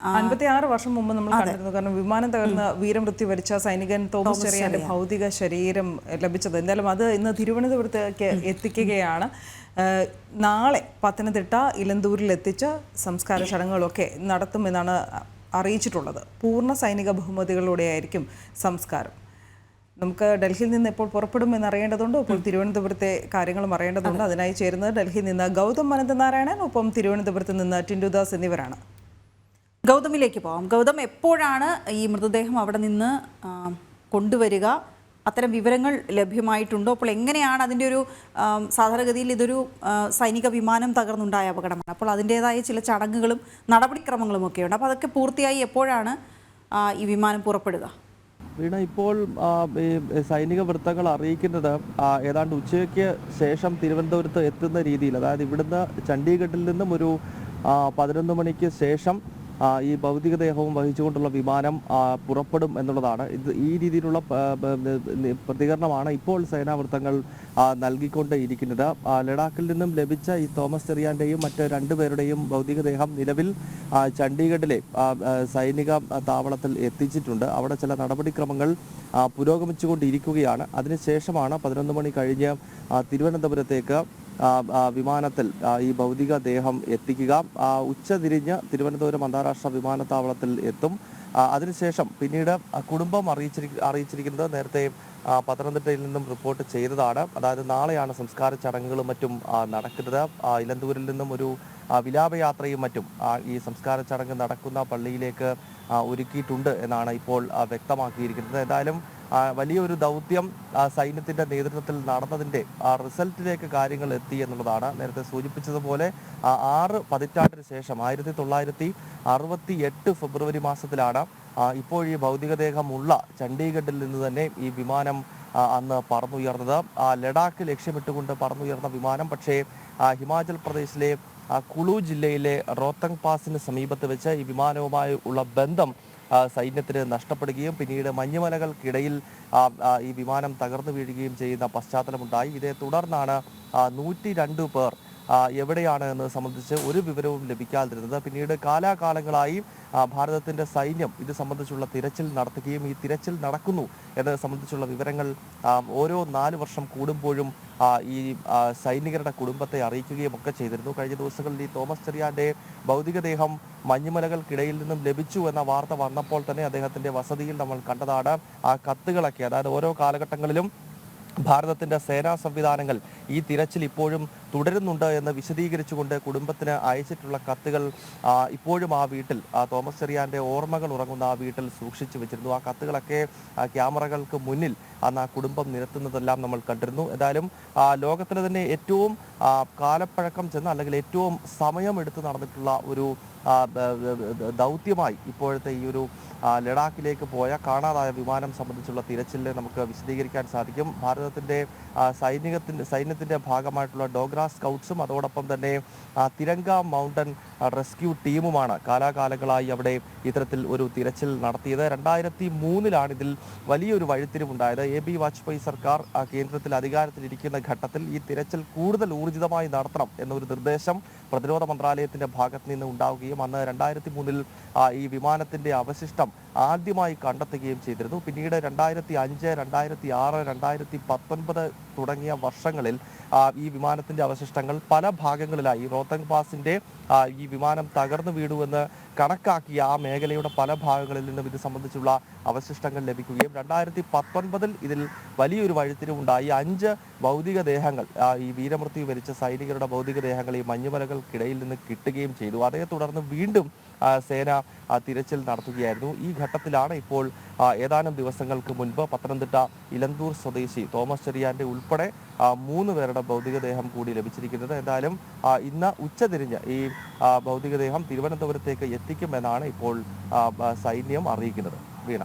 56 വർഷം മുമ്പ് നമ്മൾ കണ്ടിരുന്നു. കാരണം വിമാനം തകർന്ന് വീരമൃത്യു വരിച്ച സൈനികൻ തോമസ് ചെറിയാന്റെ ഭൗതിക ശരീരം ലഭിച്ചത്. എന്തായാലും അത് ഇന്ന് തിരുവനന്തപുരത്തേക്ക് എത്തിക്കുകയാണ്. നാളെ പത്തനംതിട്ട ഇലന്തൂരിൽ എത്തിച്ച് സംസ്കാര ചടങ്ങുകളൊക്കെ നടത്തുമെന്നാണ് അറിയിച്ചിട്ടുള്ളത്. പൂർണ്ണ സൈനിക ബഹുമതികളോടെയായിരിക്കും സംസ്കാരം. നമുക്ക് ഡൽഹിയിൽ നിന്ന് എപ്പോൾ പുറപ്പെടുമെന്ന് അറിയേണ്ടതുണ്ട്. ഇപ്പോൾ തിരുവനന്തപുരത്തെ കാര്യങ്ങളും അറിയേണ്ടതുണ്ട്. അതിനായി ചേരുന്നത് ഡൽഹിയിൽ നിന്ന് ഗൗതം അനന്തനാരായണൻ, ഒപ്പം തിരുവനന്തപുരത്ത് നിന്ന് ടിൻഡുദാസ് എന്നിവരാണ്. ഗൗതമിലേക്ക് പോകാം. ഗൗതം, എപ്പോഴാണ് ഈ മൃതദേഹം അവിടെ നിന്ന് കൊണ്ടുവരിക? അത്തരം വിവരങ്ങൾ ലഭ്യമായിട്ടുണ്ടോ? അപ്പോൾ എങ്ങനെയാണ് അതിൻ്റെ ഒരു സാധാരണഗതിയിൽ ഇതൊരു സൈനിക വിമാനം തകർന്നുണ്ടായ അപകടമാണ്. അപ്പോൾ അതിൻ്റേതായ ചില ചടങ്ങുകളും നടപടിക്രമങ്ങളും ഒക്കെ ഉണ്ട്. അപ്പോൾ അതൊക്കെ പൂർത്തിയായി എപ്പോഴാണ് ഈ വിമാനം പുറപ്പെടുക? വീണ, ഇപ്പോൾ സൈനിക വൃത്തങ്ങൾ അറിയിക്കുന്നത് ഏതാണ്ട് ഉച്ചയ്ക്ക് ശേഷം തിരുവനന്തപുരത്ത് എത്തുന്ന രീതിയിൽ, അതായത് ഇവിടുന്ന് ചണ്ഡീഗഡിൽ നിന്നും ഒരു 11 മണിക്ക് ശേഷം ഈ ഭൗതികദേഹവും വഹിച്ചുകൊണ്ടുള്ള വിമാനം പുറപ്പെടും എന്നുള്ളതാണ്. ഈ രീതിയിലുള്ള പ്രതികരണമാണ് ഇപ്പോൾ സേനാവൃത്തങ്ങൾ നൽകിക്കൊണ്ട് ഇരിക്കുന്നത്. ലഡാക്കിൽ നിന്നും ലഭിച്ച ഈ തോമസ് ചെറിയാന്റെയും മറ്റ് 2 പേരുടെയും ഭൗതികദേഹം നിലവിൽ ചണ്ഡീഗഡിലെ സൈനിക താവളത്തിൽ എത്തിച്ചിട്ടുണ്ട്. അവിടെ ചില നടപടിക്രമങ്ങൾ പുരോഗമിച്ചുകൊണ്ടിരിക്കുകയാണ്. അതിനുശേഷമാണ് 11 മണി കഴിഞ്ഞ് തിരുവനന്തപുരത്തേക്ക് വിമാനത്തിൽ ഈ ഭൗതികദേഹം എത്തിക്കുക. ഉച്ചതിരിഞ്ഞ് തിരുവനന്തപുരം അന്താരാഷ്ട്ര വിമാനത്താവളത്തിൽ എത്തും. അതിനുശേഷം പിന്നീട് കുടുംബം അറിയിച്ചിരിക്കുന്നത് നേരത്തെ പത്തനംതിട്ടയിൽ നിന്നും റിപ്പോർട്ട് ചെയ്തതാണ്. അതായത് നാളെയാണ് സംസ്കാര ചടങ്ങുകളും മറ്റും നടക്കുന്നത്. ഇലന്തൂരിൽ നിന്നും ഒരു വിലാപയാത്രയും മറ്റും ഈ സംസ്കാര ചടങ്ങ് നടക്കുന്ന പള്ളിയിലേക്ക് ഒരുക്കിയിട്ടുണ്ട് എന്നാണ് ഇപ്പോൾ വ്യക്തമാക്കിയിരിക്കുന്നത്. ഏതായാലും വലിയൊരു ദൗത്യം സൈന്യത്തിന്റെ നേതൃത്വത്തിൽ നടന്നതിന്റെ റിസൾട്ടിലേക്ക് കാര്യങ്ങൾ എത്തി എന്നുള്ളതാണ്. നേരത്തെ സൂചിപ്പിച്ചതുപോലെ 6 പതിറ്റാണ്ടിന് ശേഷം 1968 ഫെബ്രുവരി മാസത്തിലാണ് ഇപ്പോൾ ഈ ഭൗതികദേഹമുള്ള ചണ്ഡീഗഡിൽ നിന്ന് തന്നെ ഈ വിമാനം അന്ന് പറന്നുയർന്നത്. ലഡാക്ക് ലക്ഷ്യമിട്ടുകൊണ്ട് പറന്നുയർന്ന വിമാനം പക്ഷേ ഹിമാചൽ പ്രദേശിലെ കുളു ജില്ലയിലെ റോത്തങ് പാസിന് സമീപത്ത് വെച്ച് ഈ വിമാനവുമായി ഉള്ള ബന്ധം സൈന്യത്തിന് നഷ്ടപ്പെടുകയും പിന്നീട് മഞ്ഞുമലകൾക്കിടയിൽ ഈ വിമാനം തകർന്നു വീഴുകയും ചെയ്യുന്ന പശ്ചാത്തലമുണ്ടായി. ഇതേ തുടർന്നാണ് 102 പേർ എവിടെയാണ് എന്നത് സംബന്ധിച്ച് ഒരു വിവരവും ലഭിക്കാതിരുന്നത്. പിന്നീട് കാലാകാലങ്ങളായി ഭാരതത്തിന്റെ സൈന്യം ഇത് സംബന്ധിച്ചുള്ള തിരച്ചിൽ നടത്തുകയും ഈ തിരച്ചിൽ നടക്കുന്നു എന്നത് സംബന്ധിച്ചുള്ള വിവരങ്ങൾ ഓരോ 4 വർഷം കൂടുമ്പോഴും ഈ സൈനികരുടെ കുടുംബത്തെ അറിയിക്കുകയും ഒക്കെ ചെയ്തിരുന്നു. കഴിഞ്ഞ ദിവസങ്ങളിൽ ഈ തോമസ് ചെറിയാന്റെ ഭൗതികദേഹം മഞ്ഞുമലകൾക്കിടയിൽ നിന്നും ലഭിച്ചു എന്ന വാർത്ത വന്നപ്പോൾ തന്നെ അദ്ദേഹത്തിന്റെ വസതിയിൽ നമ്മൾ കണ്ടതാണ് ആ കത്തുകളൊക്കെ. അതായത് ഓരോ കാലഘട്ടങ്ങളിലും ഭാരതത്തിന്റെ സേനാ സംവിധാനങ്ങൾ ഈ തിരച്ചിൽ ഇപ്പോഴും തുടരുന്നുണ്ട് എന്ന് വിശദീകരിച്ചുകൊണ്ട് കുടുംബത്തിന് അയച്ചിട്ടുള്ള കത്തുകൾ ഇപ്പോഴും ആ വീട്ടിൽ തോമസ് ചെറിയാന്റെ ഓർമ്മകൾ ഉറങ്ങുന്ന ആ വീട്ടിൽ സൂക്ഷിച്ചു വെച്ചിരുന്നു. ആ കത്തുകളൊക്കെ ക്യാമറകൾക്ക് മുന്നിൽ അന്ന് ആ കുടുംബം നിരത്തുന്നതെല്ലാം നമ്മൾ കണ്ടിരുന്നു. ഏതായാലും ലോകത്തിലെ തന്നെ ഏറ്റവും കാലപ്പഴക്കം ചെന്ന് അല്ലെങ്കിൽ ഏറ്റവും സമയമെടുത്ത് നടന്നിട്ടുള്ള ഒരു ദൗത്യമായി ഇപ്പോഴത്തെ ഈ ഒരു ലഡാക്കിലേക്ക് പോയ കാണാതായ വിമാനം സംബന്ധിച്ചുള്ള തിരച്ചിലിനെ നമുക്ക് വിശദീകരിക്കാൻ സാധിക്കും. ഭാരതത്തിന്റെ സൈന്യത്തിന്റെ ഭാഗമായിട്ടുള്ള ഡോഗ്ര സ്കൗട്ട്സും അതോടൊപ്പം തന്നെ തിരങ്ക മൗണ്ടൻ റെസ്ക്യൂ ടീമുമാണ് കാലാകാലങ്ങളായി അവിടെ ഇത്തരത്തിൽ ഒരു തിരച്ചിൽ നടത്തിയത്. 2003 ഇതിൽ വലിയൊരു വഴിത്തിരിവുണ്ടായത്. AB വാജ്പേയി സർക്കാർ കേന്ദ്രത്തിൽ അധികാരത്തിലിരിക്കുന്ന ഘട്ടത്തിൽ ഈ തിരച്ചിൽ കൂടുതൽ ഊർജിതമായി നടത്തണം എന്നൊരു നിർദ്ദേശം പ്രതിരോധ മന്ത്രാലയത്തിന്റെ ഭാഗത്ത് നിന്ന് ഉണ്ടാവുകയും അന്ന് 2003 ഈ വിമാനത്തിന്റെ അവശിഷ്ടം ആദ്യമായി കണ്ടെത്തുകയും ചെയ്തിരുന്നു. പിന്നീട് 2005, 2006, 2019 തുടങ്ങിയ വർഷങ്ങളിൽ ഈ വിമാനത്തിന്റെ അവശിഷ്ടങ്ങൾ പല ഭാഗങ്ങളിലായി റോത്തങ് പാസിന്റെ ഈ വിമാനം തകർന്നു വീണുവെന്ന് കണക്കാക്കിയ ആ മേഖലയുടെ പല ഭാഗങ്ങളിൽ നിന്നും ഇത് സംബന്ധിച്ചുള്ള അവശിഷ്ടങ്ങൾ ലഭിക്കുകയും 2019 ഇതിൽ വലിയൊരു വഴിത്തിരിവുണ്ടായി. 5 ഭൗതികദേഹങ്ങൾ ഈ വീരമൃത്യു വരിച്ച സൈനികരുടെ ഭൗതികദേഹങ്ങൾ ഈ മഞ്ഞുമലകൾക്കിടയിൽ നിന്ന് കിട്ടുകയും ചെയ്തു. അതേ തുടർന്ന് വീണ്ടും സേന തിരച്ചിൽ നടത്തുകയായിരുന്നു. ഈ ഘട്ടത്തിലാണ് ഇപ്പോൾ ഏതാനും ദിവസങ്ങൾക്ക് മുൻപ് പത്തനംതിട്ട ഇലന്തൂർ സ്വദേശി തോമസ് ചെറിയാന്റെ ഉൾപ്പെടെ 3 പേരുടെ ഭൗതികദേഹം കൂടി ലഭിച്ചിരിക്കുന്നത്. എന്തായാലും ഇന്ന് ഉച്ചതിരിഞ്ഞ് ഈ ഭൗതികദേഹം തിരുവനന്തപുരത്തേക്ക് എത്തിക്കുമെന്നാണ് ഇപ്പോൾ സൈന്യം അറിയിക്കുന്നത്. വീണ.